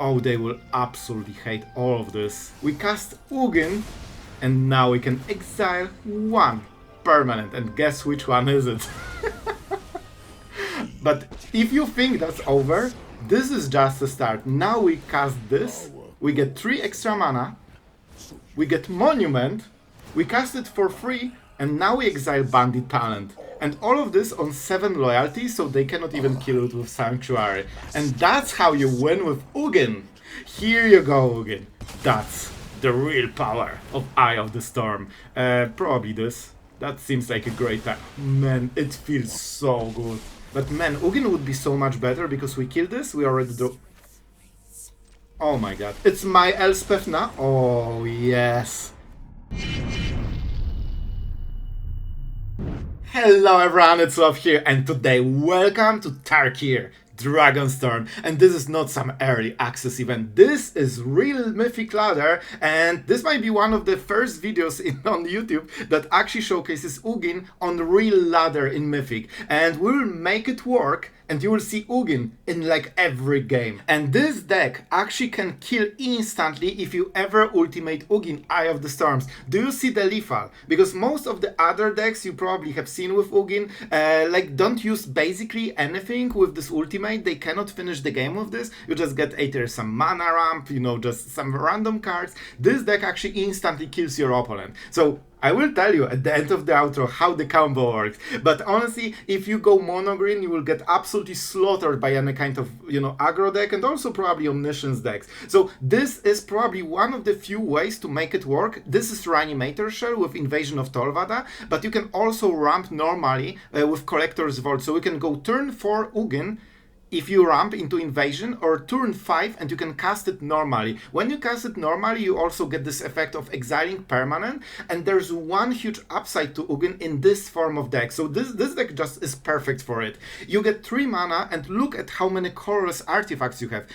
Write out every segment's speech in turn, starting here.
Oh, they will absolutely hate all of this. We cast Ugin, and now we can exile one permanent, and guess which one is it? But if you think that's over, this is just a start. Now we cast this, we get 3 extra mana, we get Monument, we cast it for free, and now we exile Bandit Talent. And all of this on 7 loyalty, so they cannot even kill it with Sanctuary. And that's how you win with Ugin. Here you go, Ugin. That's the real power of Eye of the Storm. Probably this. That seems like a great time. Man, it feels so good. But man, Ugin would be so much better because we killed this, we already do... Oh my god. It's my Elspeth now? Oh yes. Hello everyone, it's Sloth here, and today welcome to Tarkir Dragonstorm. And this is not some early access event, this is real Mythic ladder, and this might be one of the first videos on YouTube that actually showcases Ugin on real ladder in Mythic. And we'll make it work, and you will see Ugin in like every game. And this deck actually can kill instantly if you ever ultimate Ugin Eye of the Storms. Do you see the lethal? Because most of the other decks you probably have seen with Ugin, like don't use basically anything with this ultimate. They cannot finish the game with this. You just get either some mana ramp, you know, just some random cards. This deck actually instantly kills your opponent. So I will tell you at the end of the outro how the combo works, but honestly, if you go mono green, you will get absolutely slaughtered by any kind of, you know, aggro deck and also probably omniscience decks. So this is probably one of the few ways to make it work. This is Reanimator Shell with Invasion of Tolvada, but you can also ramp normally with Collector's Vault. So we can go turn 4 Ugin if you ramp into Invasion, or turn 5 and you can cast it normally. When you cast it normally, you also get this effect of exiling permanent, and there's one huge upside to Ugin in this form of deck. So this deck just is perfect for it. You get 3 mana, and look at how many colorless artifacts you have.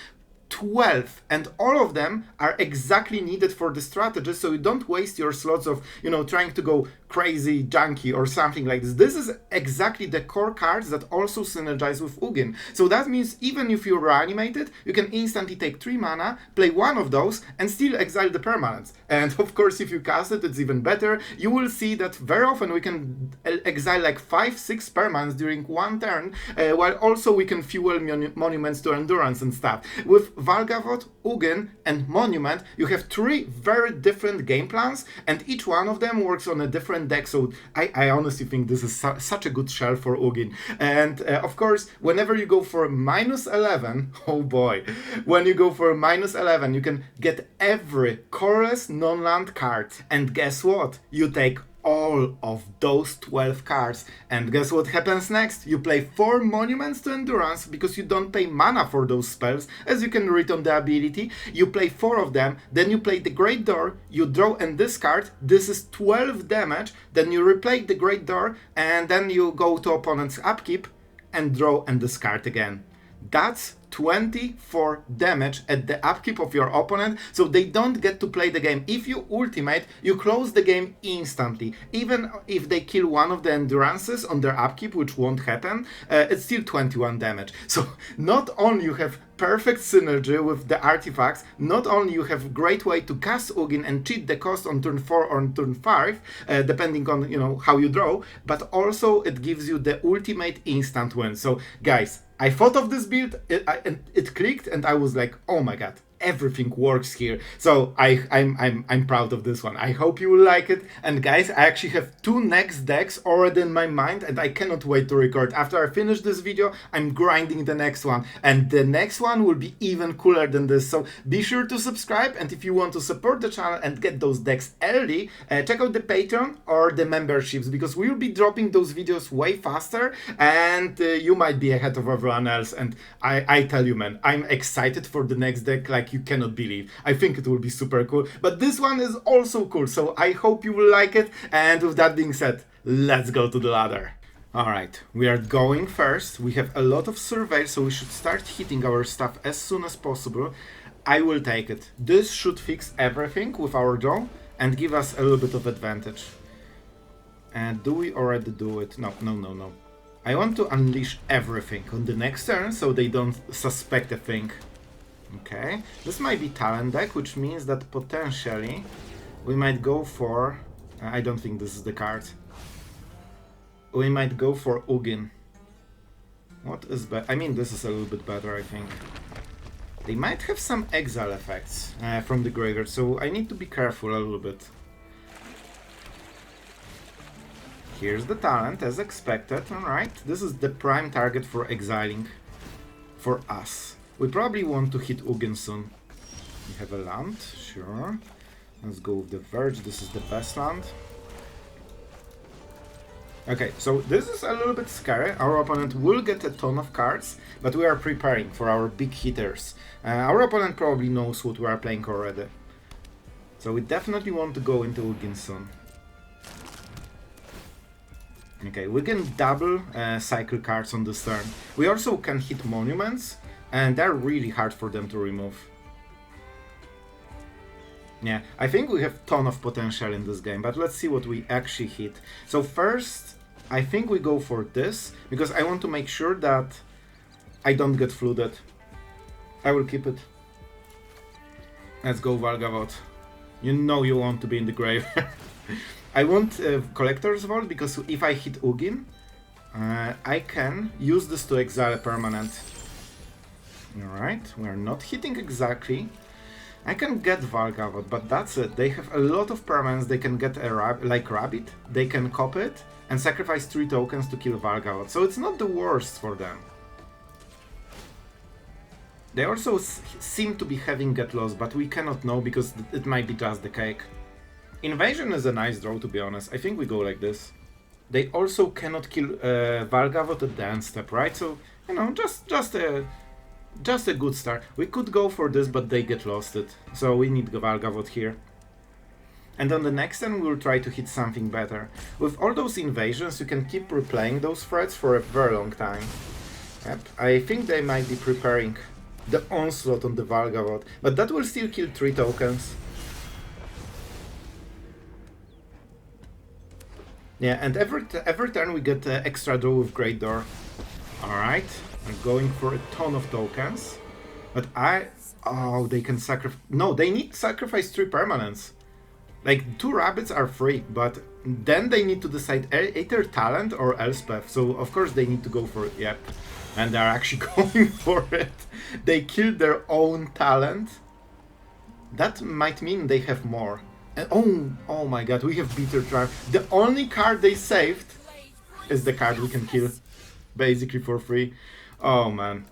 12, and all of them are exactly needed for the strategy, so you don't waste your slots of, you know, trying to go crazy junky or something like this. This is exactly the core cards that also synergize with Ugin. So that means even if you reanimate it, you can instantly take 3 mana, play one of those, and still exile the permanents. And of course, if you cast it, it's even better. You will see that very often we can exile like 5-6 permanents during one turn, while also we can fuel monuments to endurance and stuff. With Valgavoth, Ugin, and Monument, you have 3 very different game plans, and each one of them works on a different deck. So I honestly think this is such a good shell for Ugin. And of course, whenever you go for -11, oh boy, when you go for -11, you can get every colorless non-land card. And guess what? You take all of those 12 cards, and guess what happens next? You play 4 monuments to endurance because you don't pay mana for those spells, as you can read on the ability. You play 4 of them, then you play the Great Door, you draw and discard. This is 12 damage, then you replay the Great Door, and then you go to opponent's upkeep and draw and discard again. That's 24 damage at the upkeep of your opponent, so they don't get to play the game. If you ultimate, you close the game instantly. Even if they kill one of the endurances on their upkeep, which won't happen, it's still 21 damage. So not only you have perfect synergy with the artifacts, not only you have great way to cast Ugin and cheat the cost on turn 4 or on turn 5, depending on, you know, how you draw, but also it gives you the ultimate instant win. So guys, I thought of this build, it clicked, and I was like, oh my god, everything works here. So I'm proud of this one. I hope you will like it. And guys, I actually have 2 next decks already in my mind, and I cannot wait to record. After I finish this video, I'm grinding the next one, and the next one will be even cooler than this. So be sure to subscribe, and if you want to support the channel and get those decks early, check out the Patreon or the memberships, because we will be dropping those videos way faster, and you might be ahead of everyone else. And I tell you, man, I'm excited for the next deck like you cannot believe. I think it will be super cool, but this one is also cool, so I hope you will like it. And with that being said, let's go to the ladder. Alright, we are going first. We have a lot of surveys, so we should start hitting our stuff as soon as possible. I will take it. This should fix everything with our draw and give us a little bit of advantage. And do we already do it? No. I want to unleash everything on the next turn so they don't suspect a thing. Okay, this might be talent deck, which means that potentially we might go for... I don't think this is the card. We might go for Ugin. What is better? I mean, this is a little bit better, I think. They might have some exile effects from the graveyard, so I need to be careful a little bit. Here's the talent, as expected. Alright, this is the prime target for exiling for us. We probably want to hit Ugin soon. We have a land, sure. Let's go with the Verge, this is the best land. Okay, so this is a little bit scary. Our opponent will get a ton of cards, but we are preparing for our big hitters. Our opponent probably knows what we are playing already. So we definitely want to go into Ugin soon. Okay, we can double cycle cards on this turn. We also can hit monuments, and they're really hard for them to remove. Yeah, I think we have a ton of potential in this game, but let's see what we actually hit. So first, I think we go for this, because I want to make sure that I don't get flooded. I will keep it. Let's go Valgavoth. You know you want to be in the grave. I want Collector's Vault, because if I hit Ugin, I can use this to exile a permanent. Alright, we are not hitting exactly. I can get Valgavoth, but that's it. They have a lot of permanents. They can get a like Rabbit, they can copy it, and sacrifice 3 tokens to kill Valgavoth, so it's not the worst for them. They also seem to be having Get Lost, but we cannot know because it might be just the cake. Invasion is a nice draw, to be honest. I think we go like this. They also cannot kill Valgavoth at the end step, right? So, you know, just a good start. We could go for this, but they get lost it. So we need Valgavoth here. And on the next turn we'll try to hit something better. With all those invasions, you can keep replaying those threats for a very long time. Yep, I think they might be preparing the onslaught on the Valgavoth, but that will still kill 3 tokens. Yeah, and every turn we get extra draw with Great Door. Alright, I'm going for a ton of tokens. But oh, they can sacrifice... No, they need to sacrifice 3 permanents. Like, 2 rabbits are free, but then they need to decide either talent or Elspeth. So, of course, they need to go for it. Yep. And they're actually going for it. They killed their own talent. That might mean they have more. And oh my god, we have Bitter Triumph. The only card they saved is the card we can kill, basically for free. Oh man.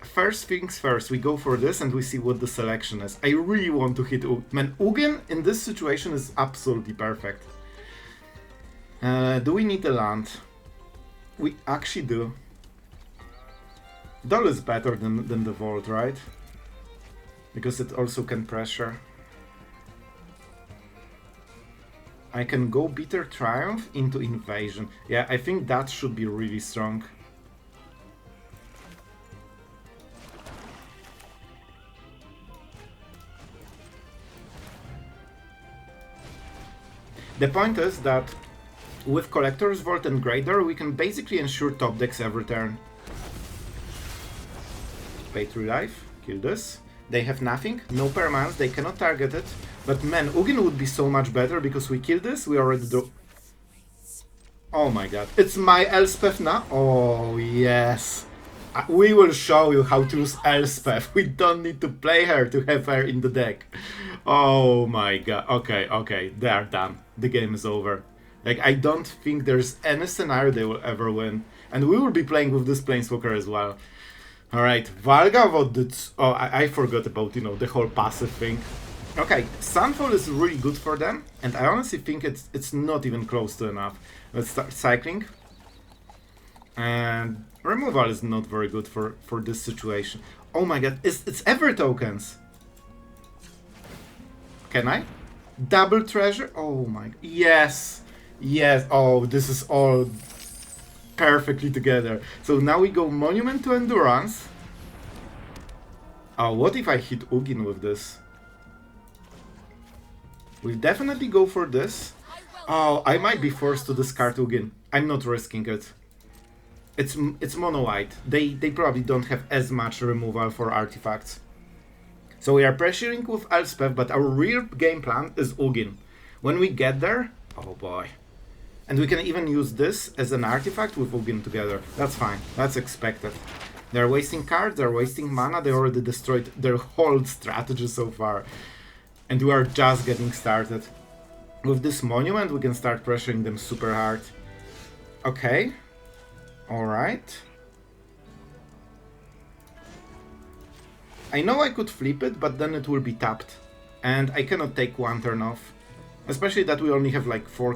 First things first, we go for this and we see what the selection is. I really want to hit Ugin. Man, Ugin in this situation is absolutely perfect. Do we need a land? We actually do. Doll is better than the Vault, right? Because it also can pressure. I can go Bitter Triumph into Invasion. Yeah, I think that should be really strong. The point is that with Collector's Vault and Great Door, we can basically ensure top decks every turn. Pay 3 life, kill this. They have nothing, no permanents, they cannot target it. But man, Ugin would be so much better because we kill this, we already do... Oh my god, it's my Elspeth now? Oh yes. We will show you how to use Elspeth. We don't need to play her to have her in the deck. Oh my god, okay, they are done. The game is over. Like, I don't think there's any scenario they will ever win. And we will be playing with this Planeswalker as well. Alright, Valgavoth did... Oh, I forgot about, you know, the whole passive thing. Okay, Sunfall is really good for them, and I honestly think it's not even close to enough. Let's start cycling. And removal is not very good for this situation. Oh my god, it's ever tokens! Can I? Double treasure? Oh my... Yes! Yes! Oh, this is all... perfectly together. So now we go Monument to Endurance. Oh, what if I hit Ugin with this? We'll definitely go for this. Oh, I might be forced to discard Ugin. I'm not risking it. It's mono white. They probably don't have as much removal for artifacts. So we are pressuring with Elspeth, but our real game plan is Ugin. When we get there, oh boy. And we can even use this as an artifact with Ugin together. That's fine, that's expected. They're wasting cards, they're wasting mana, they already destroyed their whole strategy so far. And we are just getting started. With this monument, we can start pressuring them super hard. Okay. Alright. I know I could flip it, but then it will be tapped. And I cannot take one turn off. Especially that we only have like 3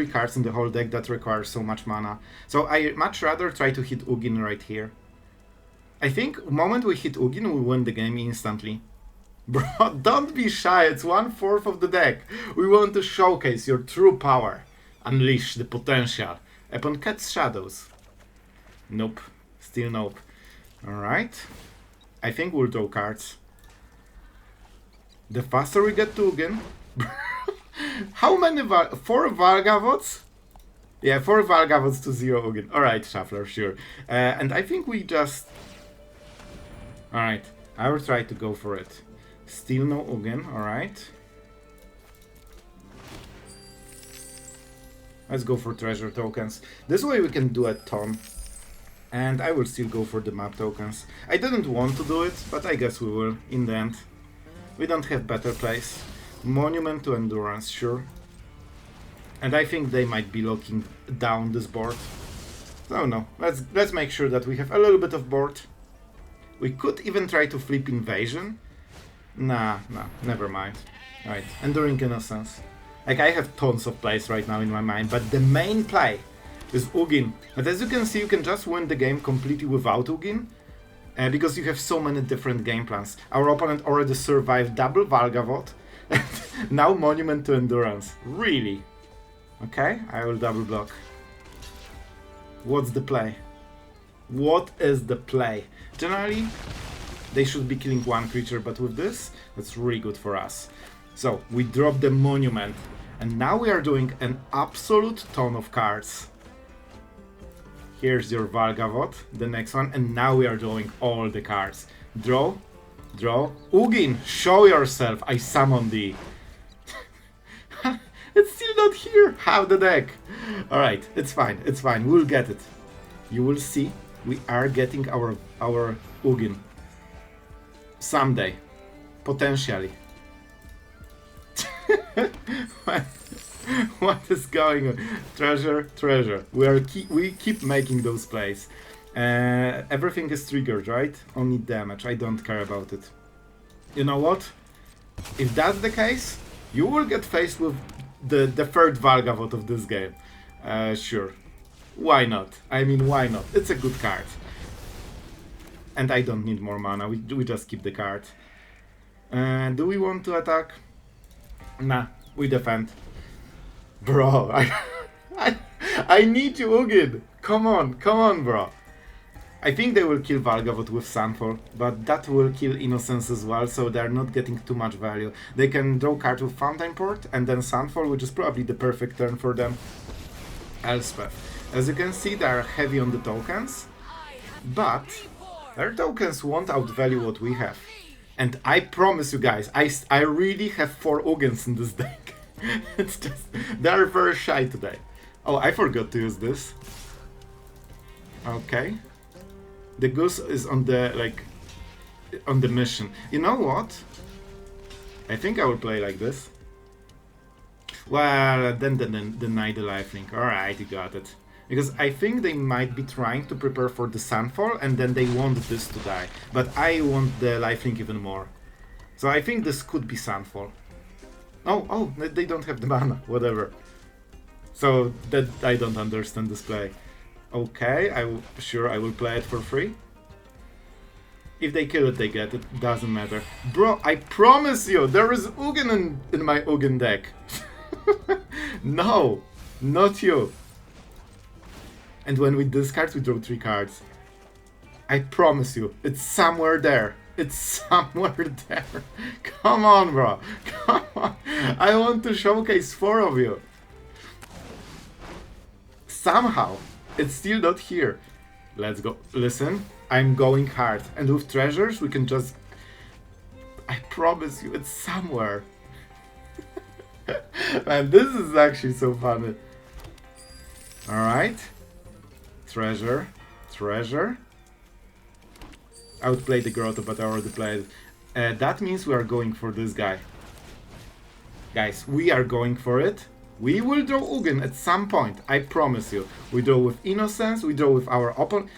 cards in the whole deck that require so much mana. So I much rather try to hit Ugin right here. I think the moment we hit Ugin, we win the game instantly. Bro, don't be shy, it's 1/4 of the deck. We want to showcase your true power. Unleash the potential upon Cat's Shadows. Nope, still nope. Alright. I think we'll draw cards. The faster we get to Ugin... How many 4 Valgavoths? Yeah, 4 Valgavoths to 0 Ugin. Alright, Shuffler, sure. And I think we just... Alright, I will try to go for it. Still no Ugin, alright. Let's go for treasure tokens. This way we can do a ton. And I will still go for the map tokens. I didn't want to do it, but I guess we will in the end. We don't have better place. Monument to Endurance, sure. And I think they might be locking down this board. So no, let's make sure that we have a little bit of board. We could even try to flip Invasion. Nah, never mind. Alright, Enduring Innocence. Like, I have tons of plays right now in my mind, but the main play is Ugin. But as you can see, you can just win the game completely without Ugin, because you have so many different game plans. Our opponent already survived double Valgavoth, now Monument to Endurance. Really? Okay, I will double block. What's the play? What is the play? Generally, they should be killing one creature, but with this, that's really good for us. So, we drop the Monument, and now we are doing an absolute ton of cards. Here's your Valgavoth, the next one, and now we are drawing all the cards. Draw, draw. Ugin, show yourself, I summon thee. It's still not here, half the deck. Alright, it's fine, we'll get it. You will see, we are getting our Ugin. Someday. Potentially. What is going on? Treasure. We keep making those plays. Everything is triggered, right? Only damage. I don't care about it. You know what? If that's the case, you will get faced with the third Valgavoth of this game. Sure. Why not? I mean, why not? It's a good card. And I don't need more mana. We just keep the card. Do we want to attack? Nah, we defend. Bro, I need you, Ugin. Come on, bro. I think they will kill Valgavoth with Sunfall, but that will kill Innocence as well, so they're not getting too much value. They can draw card with Fountain Port and then Sunfall, which is probably the perfect turn for them. Elspeth. As you can see, they are heavy on the tokens, but their tokens won't outvalue what we have. And I promise you guys, I really have 4 Ugins in this deck. It's just, they're very shy today. Oh, I forgot to use this. Okay. The goose is on the, on the mission. You know what? I think I will play like this. Well, then deny the lifelink. Alright, you got it. Because I think they might be trying to prepare for the Sunfall, and then they want this to die. But I want the lifelink even more. So I think this could be Sunfall. Oh, they don't have the mana, whatever. So that I don't understand this play. Okay, I will play it for free. If they kill it, they get it. Doesn't matter. Bro, I promise you, there is Ugin in my Ugin deck. No, not you. And when we discard, we draw 3 cards. I promise you, it's somewhere there. It's somewhere there. Come on, bro. Come on. I want to showcase 4 of you. Somehow, it's still not here. Let's go. Listen, I'm going hard. And with treasures, we can just... I promise you, it's somewhere. Man, this is actually so funny. Alright. Treasure. Treasure. I would play the Grotto, but I already played. That means we are going for this guy. Guys, we are going for it. We will draw Ugin at some point, I promise you. We draw with Innocence, we draw with our opponent.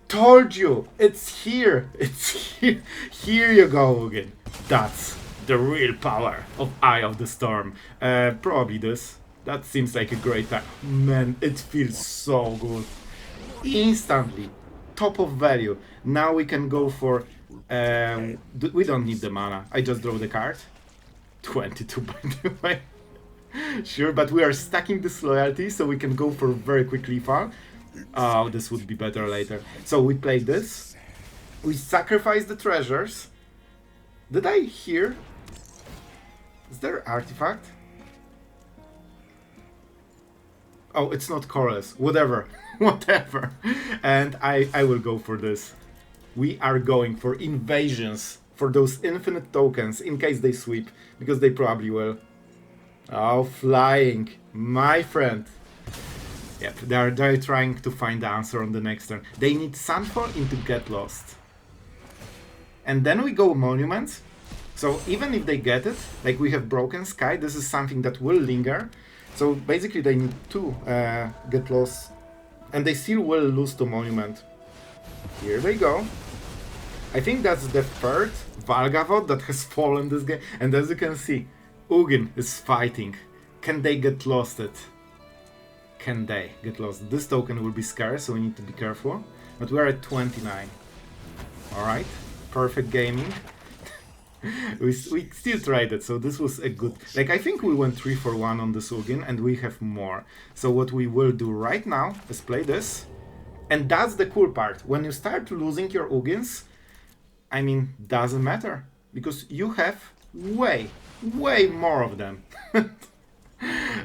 Told you! It's here! It's here! Here you go, Ugin. That's the real power of Eye of the Storm. Probably this. That seems like a great time. Man, it feels so good. Instantly. Top of value. Now we can go for... we don't need the mana. I just draw the card. 22 by the way. Sure, but we are stacking this loyalty so we can go for very quick lethal. Oh, this would be better later. So we play this. We sacrifice the treasures. Did I hear? Is there artifact? Oh, it's not Koilos. Whatever. Whatever. And I will go for this. We are going for invasions. For those infinite tokens in case they sweep. Because they probably will. Oh, flying. My friend. Yep, they're trying to find the answer on the next turn. They need Sunfall into Get Lost. And then we go Monuments. So even if they get it, like we have Broken Sky, this is something that will linger. So basically they need to Get Lost. And they still will lose to Monument. Here they go. I think that's the third Valgavoth that has fallen this game. And as you can see, Ugin is fighting. Can they get lost it? Can they get lost? This token will be scarce, so we need to be careful. But we're at 29. Alright, perfect gaming. we still tried it, so this was a good... Like, I think we went 3 for 1 on this Ugin, and we have more. So what we will do right now is play this. And that's the cool part. When you start losing your Ugins, I mean, doesn't matter. Because you have way more of them.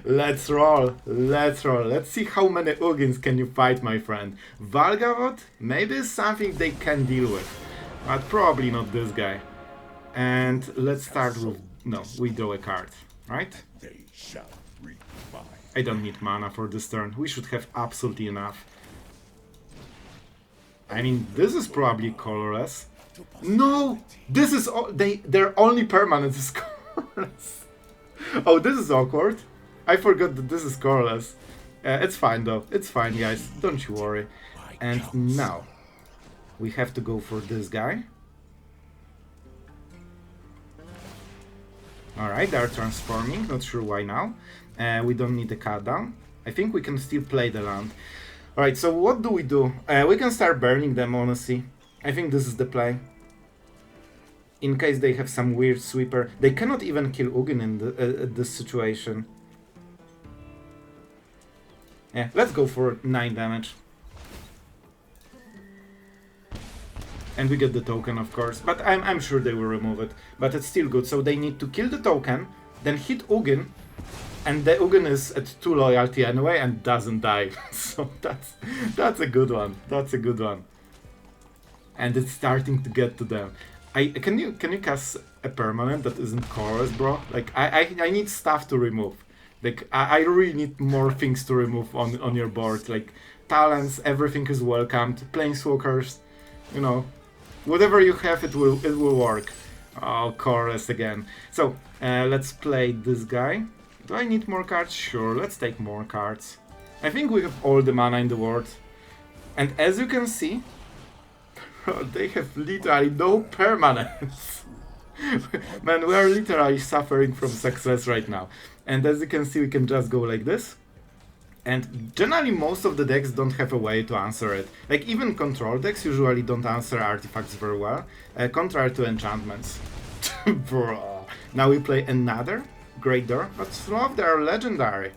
Let's roll, let's roll. Let's see how many Ugins can you fight, my friend. Valgavoth, maybe it's something they can deal with, but probably not this guy. And let's start with... No, we draw a card, right? I don't need mana for this turn. We should have absolutely enough. I mean, this is probably colorless. No! This is... Their only permanent is colorless. Oh, this is awkward. I forgot that this is colorless. It's fine though. It's fine, guys. Don't you worry. And now we have to go for this guy. Alright, they are transforming. Not sure why now. We don't need the cut down. I think we can still play the land. Alright, so what do? We can start burning them, honestly. I think this is the play. In case they have some weird sweeper. They cannot even kill Ugin in this situation. Yeah, let's go for 9 damage. And we get the token, of course. But I'm sure they will remove it. But it's still good. So they need to kill the token, then hit Ugin. And the Ugin is at 2 loyalty anyway and doesn't die. So that's a good one. That's a good one. And it's starting to get to them. Can you cast a permanent that isn't colorless, bro? Like I need stuff to remove. Like I really need more things to remove on your board. Like talents, everything is welcomed. Planeswalkers, you know, whatever you have, it will work. Oh, colorless again. So let's play this guy. Do I need more cards? Sure, let's take more cards. I think we have all the mana in the world. And as you can see, they have literally no permanence. Man, we are literally suffering from success right now. And as you can see, we can just go like this. And generally most of the decks don't have a way to answer it. Like even control decks usually don't answer artifacts very well, contrary to enchantments. Bro. Now we play another Great Door, but Sloth, they are legendary.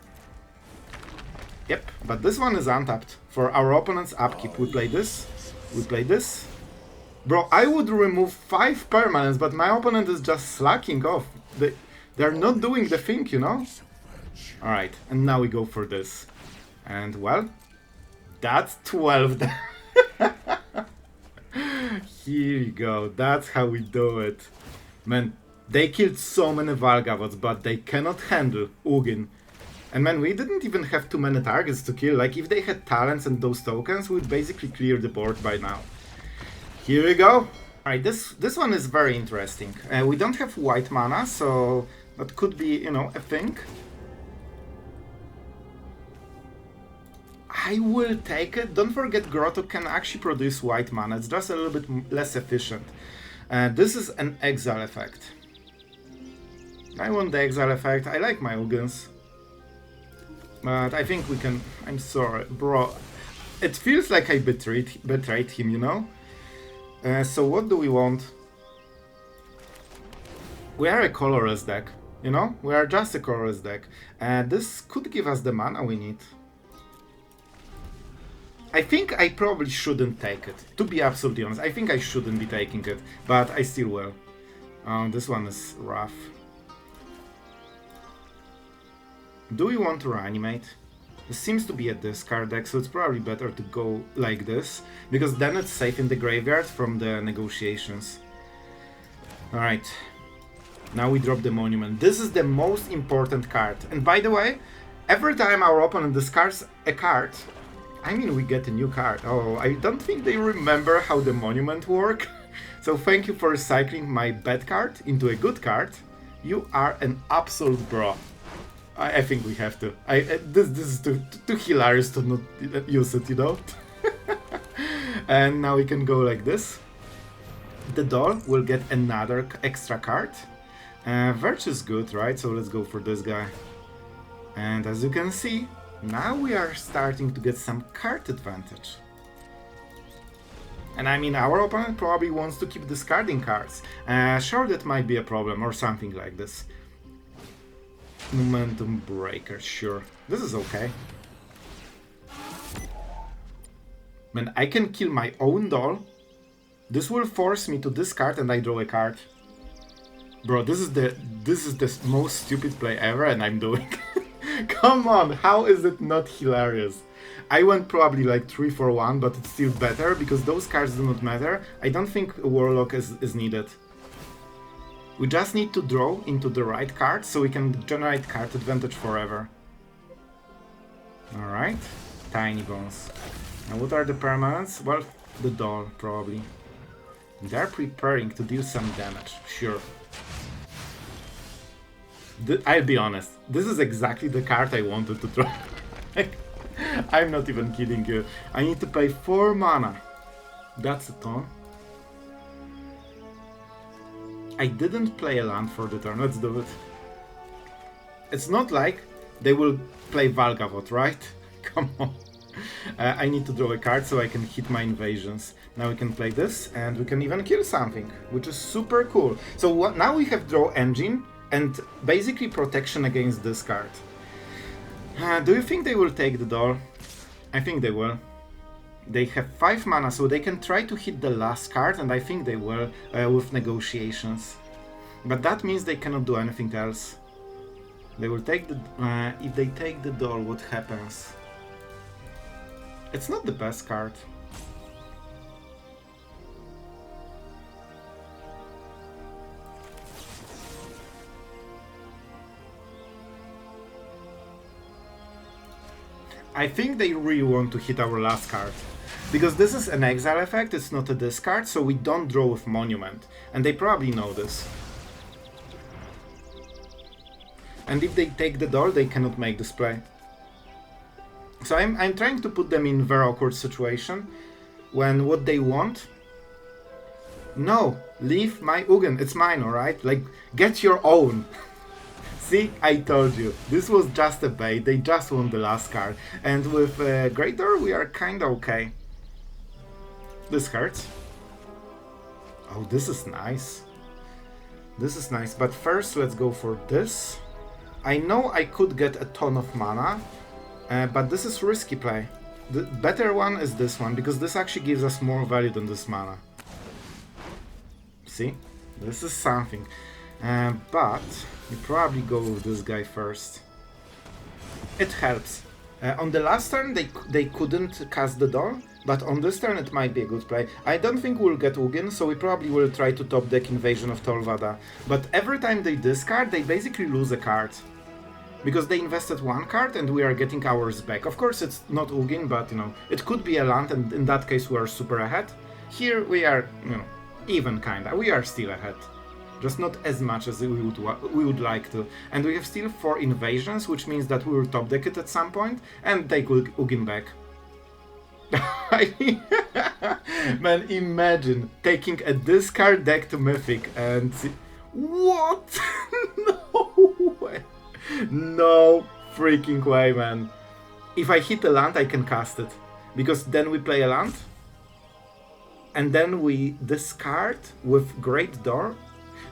Yep, but this one is untapped. For our opponent's upkeep, we play this, we play this. Bro, I would remove 5 permanents, but my opponent is just slacking off. They're not doing the thing, you know? Alright, and now we go for this. And, well, that's 12. Here you go, that's how we do it. Man, they killed so many Valgavoths, but they cannot handle Ugin. And man, we didn't even have too many targets to kill. Like, if they had talents and those tokens, we'd basically clear the board by now. Here we go. Alright, this one is very interesting. We don't have white mana, so that could be, you know, a thing. I will take it. Don't forget, Grotto can actually produce white mana. It's just a little bit less efficient. This is an exile effect. I want the exile effect. I like my Ugins. But I think we can... I'm sorry, bro. It feels like I betrayed him, you know? So what do we want? We are a colorless deck, you know? We are just a colorless deck. This could give us the mana we need. I think I probably shouldn't take it. To be absolutely honest, I think I shouldn't be taking it. But I still will. This one is rough. Do we want to reanimate? This seems to be a discard deck, so it's probably better to go like this, because then it's safe in the graveyard from the negotiations. Alright, now we drop the monument. This is the most important card. And by the way, every time our opponent discards a card, I mean we get a new card. Oh, I don't think they remember how the monument work. So thank you for recycling my bad card into a good card. You are an absolute bro. I think we have to. This is too hilarious to not use it, you know? And now we can go like this. The doll will get another extra card. Verge is good, right? So let's go for this guy. And as you can see, now we are starting to get some card advantage. And I mean, our opponent probably wants to keep discarding cards. Sure, that might be a problem or something like this. Momentum breaker, sure. This is okay. Man, I can kill my own doll. This will force me to discard and I draw a card. Bro, this is the most stupid play ever and I'm doing. Come on, how is it not hilarious? I went probably like 3 for 1, but it's still better because those cards do not matter. I don't think a Warlock is needed. We just need to draw into the right card so we can generate card advantage forever. Alright, Tiny Bones. Now what are the permanents? Well, the doll, probably. They're preparing to deal some damage, sure. I'll be honest, this is exactly the card I wanted to draw. I'm not even kidding you. I need to pay 4 mana. That's a ton. I didn't play a land for the turn, let's do it. It's not like they will play Valgavoth, right? Come on. I need to draw a card so I can hit my invasions. Now we can play this and we can even kill something, which is super cool. So now we have draw engine and basically protection against this card. Do you think they will take the doll? I think they will. They have 5 mana, so they can try to hit the last card, and I think they will with negotiations. But that means they cannot do anything else. They will take the... if they take the doll, what happens? It's not the best card. I think they really want to hit our last card. Because this is an exile effect, it's not a discard, so we don't draw with Monument. And they probably know this. And if they take the doll, they cannot make this play. So I'm trying to put them in a very awkward situation. When what they want... No, leave my Ugin, it's mine, alright? Like, get your own. See, I told you, this was just a bait, they just won the last card. And with Great Door, we are kinda okay. This hurts. Oh, this is nice. This is nice, but first let's go for this. I know I could get a ton of mana, but this is risky play. The better one is this one, because this actually gives us more value than this mana. See? This is something. But you probably go with this guy first. It helps. On the last turn they couldn't cast the doll, But on this turn it might be a good play. I don't think we'll get Ugin, so we probably will try to top deck Invasion of Tolvada. But every time they discard, they basically lose a card. Because they invested one card and we are getting ours back. Of course it's not Ugin, but it could be a land, and in that case we are super ahead. Here we are, even kinda. We are still ahead. Just not as much as we would like to. And we have still 4 invasions, which means that we will top deck it at some point and take Ugin back. Man, imagine taking a discard deck to Mythic and... What? No way. No freaking way, man. If I hit a land, I can cast it. Because then we play a land. And then we discard with Great Door.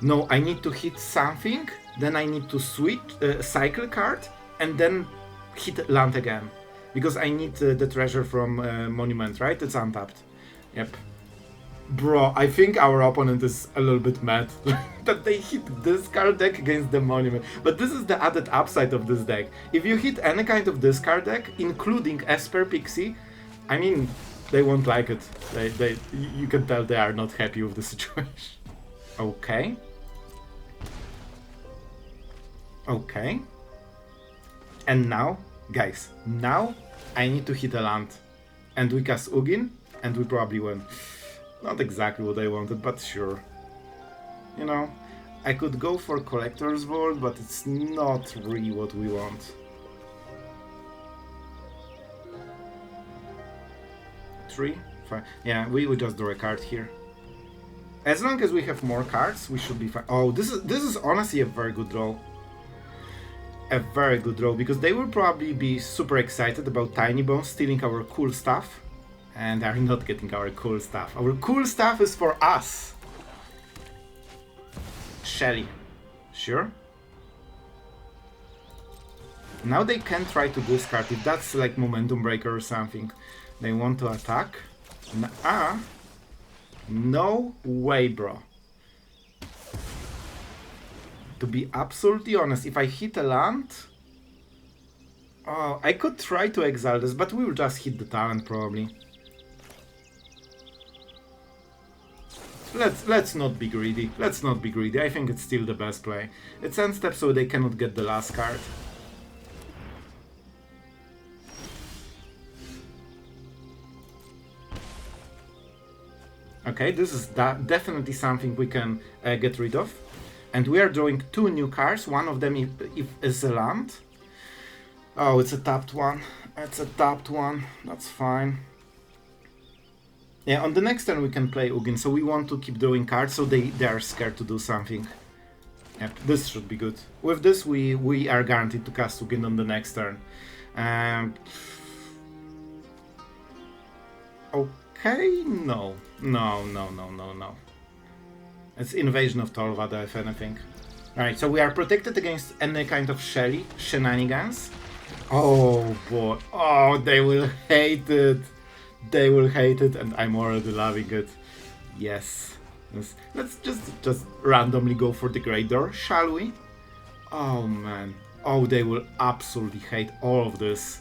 No, I need to hit something. Then I need to switch, cycle card. And then hit land again. Because I need the treasure from Monument, right? It's untapped. Yep. Bro, I think our opponent is a little bit mad that they hit this card deck against the Monument. But this is the added upside of this deck. If you hit any kind of discard deck, including Esper Pixie, I mean, they won't like it. You can tell they are not happy with the situation. Okay. Okay. And now, guys, now I need to hit a land. And we cast Ugin, and we probably win. Not exactly what I wanted, but sure. I could go for Collector's Vault, but it's not really what we want. 3, 5. Yeah, we would just draw a card here. As long as we have more cards, we should be fine. Oh, this is honestly a very good draw. A very good draw, because they will probably be super excited about Tiny Bones stealing our cool stuff. And are not getting our cool stuff. Our cool stuff is for us. Shelly. Sure. Now they can try to discard if that's like Momentum Breaker or something. They want to attack. No way, bro. To be absolutely honest, if I hit a land... Oh, I could try to exile this, but we will just hit the talent probably. Let's not be greedy. Let's not be greedy. I think it's still the best play. It's end step, so they cannot get the last card. Okay, this is definitely something we can get rid of. And we are drawing 2 new cards. One of them is a land. Oh, it's a tapped one. It's a tapped one. That's fine. Yeah, on the next turn we can play Ugin, so we want to keep drawing cards, so they are scared to do something. Yep, this should be good. With this, we are guaranteed to cast Ugin on the next turn. Okay, no. No. It's Invasion of Tolvada, if anything. Alright, so we are protected against any kind of Shelly shenanigans. Oh boy, oh, they will hate it. They will hate it, and I'm already loving it. Yes. Let's just randomly go for the Great Door, shall we? Oh man. Oh, they will absolutely hate all of this.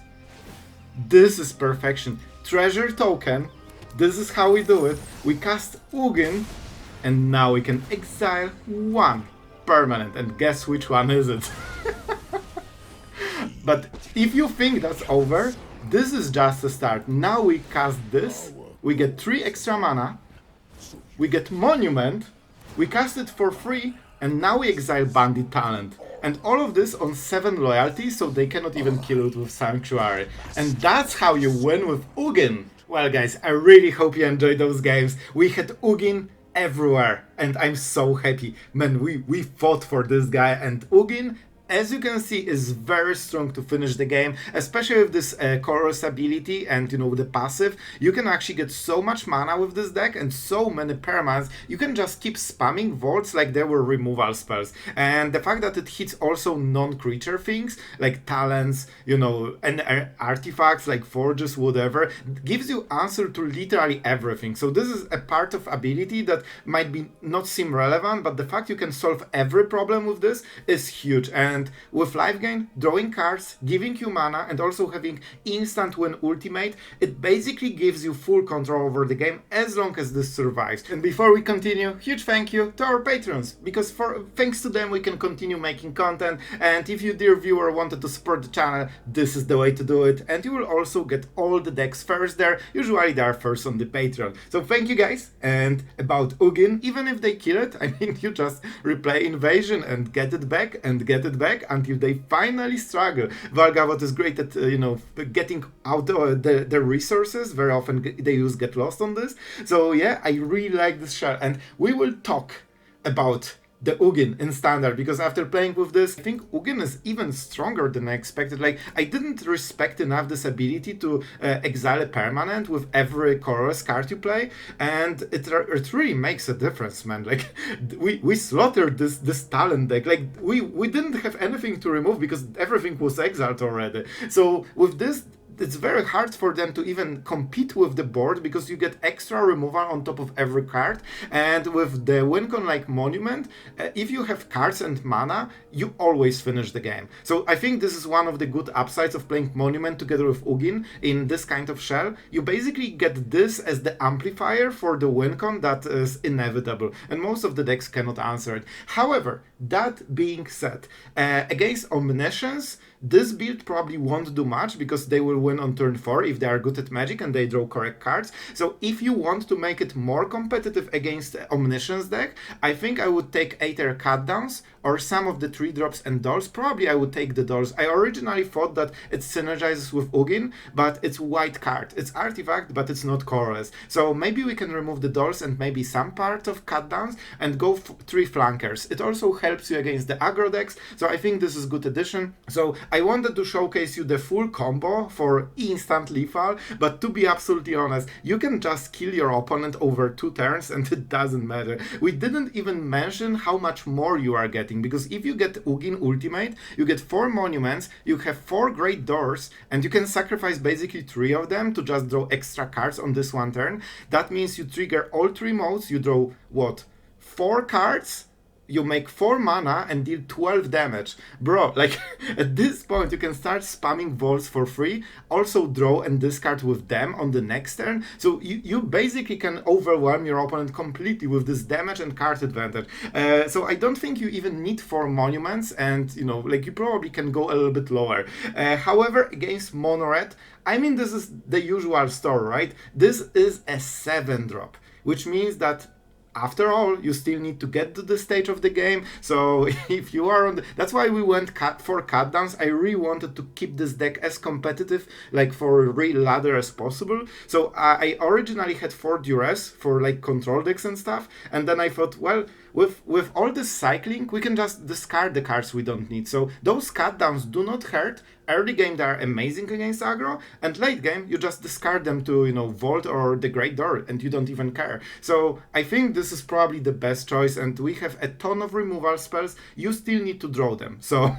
This is perfection. Treasure token. This is how we do it. We cast Ugin, and now we can exile 1 permanent. And guess which one is it? But if you think that's over, this is just a start. Now we cast this, we get 3 extra mana, we get Monument, we cast it for free, and now we exile Bandit Talent. And all of this on 7 loyalty, so they cannot even kill it with Sanctuary. And that's how you win with Ugin. Well guys, I really hope you enjoyed those games. We had Ugin everywhere, and I'm so happy. Man, we fought for this guy, and Ugin, as you can see, is very strong to finish the game, especially with this chorus ability and, the passive. You can actually get so much mana with this deck and so many permanents. You can just keep spamming vaults like they were removal spells. And the fact that it hits also non-creature things, like talents, and artifacts like forges, whatever, gives you answer to literally everything. So this is a part of ability that might not seem relevant, but the fact you can solve every problem with this is huge. And and with life gain, drawing cards, giving you mana, and also having instant win ultimate, it basically gives you full control over the game as long as this survives. And before we continue, huge thank you to our patrons, because thanks to them we can continue making content, and if you, dear viewer, wanted to support the channel, this is the way to do it, and you will also get all the decks first there. Usually they are first on the Patreon. So thank you guys. And about Ugin, even if they kill it, I mean, you just replay Invasion and get it back until they finally struggle. Valgavoth is great at, getting out the resources. Very often they use Get Lost on this. So yeah, I really like this shell, and we will talk about the Ugin in Standard, because after playing with this, I think Ugin is even stronger than I expected. Like, I didn't respect enough this ability to exile a permanent with every colorless card you play, and it really makes a difference, man. Like, we slaughtered this talent deck. Like, we didn't have anything to remove because everything was exiled already. So with this, it's very hard for them to even compete with the board, because you get extra removal on top of every card. And with the Wincon like Monument, if you have cards and mana, you always finish the game. So I think this is one of the good upsides of playing Monument together with Ugin in this kind of shell. You basically get this as the amplifier for the Wincon that is inevitable, and most of the decks cannot answer it. However, that being said, against Omniscience, this build probably won't do much, because they will win on turn 4 if they are good at Magic and they draw correct cards. So if you want to make it more competitive against Omniscience deck, I think I would take Aether Cutdowns or some of the 3-drops and Dolls. Probably I would take the Dolls. I originally thought that it synergizes with Ugin, but it's white card. It's artifact, but it's not colorless. So maybe we can remove the Dolls and maybe some part of Cutdowns and go 3 flankers. It also helps you against the aggro decks, so I think this is good addition. So I wanted to showcase you the full combo for instant lethal, but to be absolutely honest, you can just kill your opponent over 2 turns and it doesn't matter. We didn't even mention how much more you are getting, because if you get Ugin ultimate, you get 4 monuments, you have 4 great doors, and you can sacrifice basically 3 of them to just draw extra cards on this one turn. That means you trigger all 3 modes, you draw what? 4 cards? You make 4 mana and deal 12 damage. Bro, like, at this point you can start spamming Vaults for free, also draw and discard with them on the next turn. So you basically can overwhelm your opponent completely with this damage and card advantage. So I don't think you even need 4 monuments, and, like, you probably can go a little bit lower. However, against Mono Red, I mean, this is the usual story, right? This is a 7-drop, which means that after all, you still need to get to the stage of the game. So if you are on that's why we went for Cutdowns. I really wanted to keep this deck as competitive, like for a real ladder as possible. So I originally had 4 Duress for like control decks and stuff, and then I thought, well, with all this cycling, we can just discard the cards we don't need. So those Cutdowns do not hurt. Early game they are amazing against aggro, and late game you just discard them to, Vault or the Great Door, and you don't even care. So I think this is probably the best choice, and we have a ton of removal spells. You still need to draw them. So,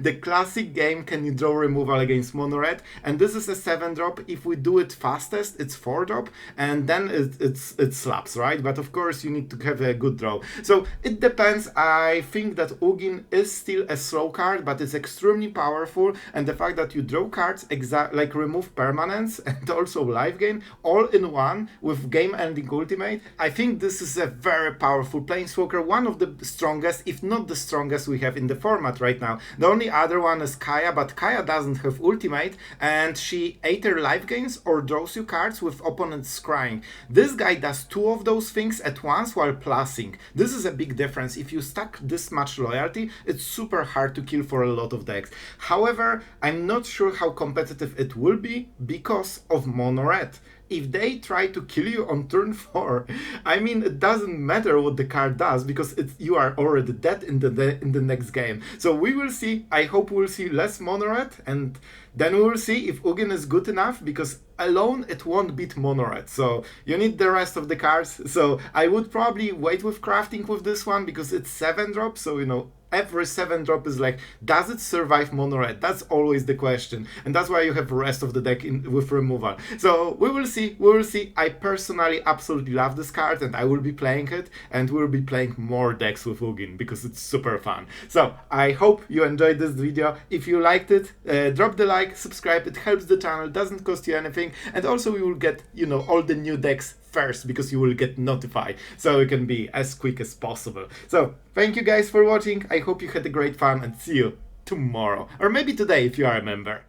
the classic game, can you draw removal against Mono Red? And this is a 7-drop. If we do it fastest, it's 4-drop, and then it slaps, right? But of course you need to have a good draw. So it depends. I think that Ugin is still a slow card, but it's extremely powerful. And the fact that you draw cards, like remove permanents and also life gain, all in one with game-ending ultimate, I think this is a very powerful Planeswalker, one of the strongest, if not the strongest we have in the format right now. The only other one is Kaya, but Kaya doesn't have ultimate, and she either life gains or draws you cards with opponents scrying. This guy does 2 of those things at once while plussing. This is a big difference. If you stack this much loyalty, it's super hard to kill for a lot of decks. However, I'm not sure how competitive it will be because of Mono Red. If they try to kill you on turn 4, I mean, it doesn't matter what the card does, because you are already dead in the next game. So we will see. I hope we'll see less Mono Red, and then we will see if Ugin is good enough, because alone it won't beat Mono Red. So you need the rest of the cards. So I would probably wait with crafting with this one, because it's 7-drop, so every 7-drop is like, does it survive mono red? That's always the question, and that's why you have the rest of the deck with removal. So we will see, we will see. I personally absolutely love this card, and I will be playing it, and we'll be playing more decks with Ugin because it's super fun. So I hope you enjoyed this video. If you liked it, drop the like, subscribe. It helps the channel, doesn't cost you anything, and also we will get, you know, all the new decks first because you will get notified, so it can be as quick as possible. So thank you guys for watching. I hope you had a great fun, and see you tomorrow, or maybe today if you are a member.